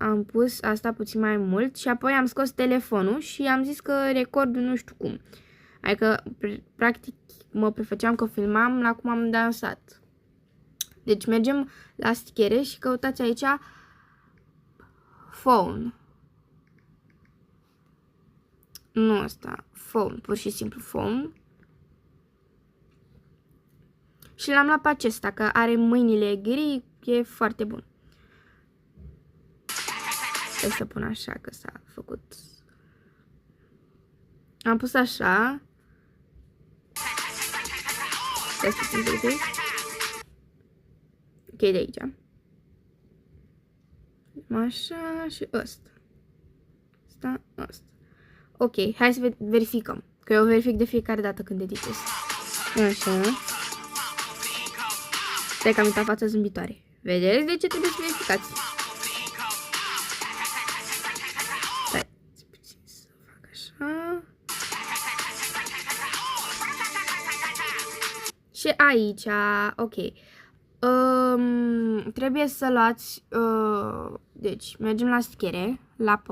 am pus asta puțin mai mult și apoi am scos telefonul și am zis că recordul nu știu cum. Adică, practic, mă prefăceam că filmam la cum am dansat. Deci mergem la stichere și căutați aici phone. Nu asta, phone, pur și simplu phone. Și l-am luat pe acesta, că are mâinile gri, e foarte bun. Hai să pun așa, că s-a făcut. Am pus așa. Ok, de aici. Așa și ăsta. Asta. Ok, hai să verificăm. Că eu verific de fiecare dată când editez. Așa. Stai că am uitat fața zâmbitoare. Vedeți de ce trebuie să verificați? Stai, puțin să fac așa. Și aici, ok. Trebuie să luați, deci mergem la stichere, la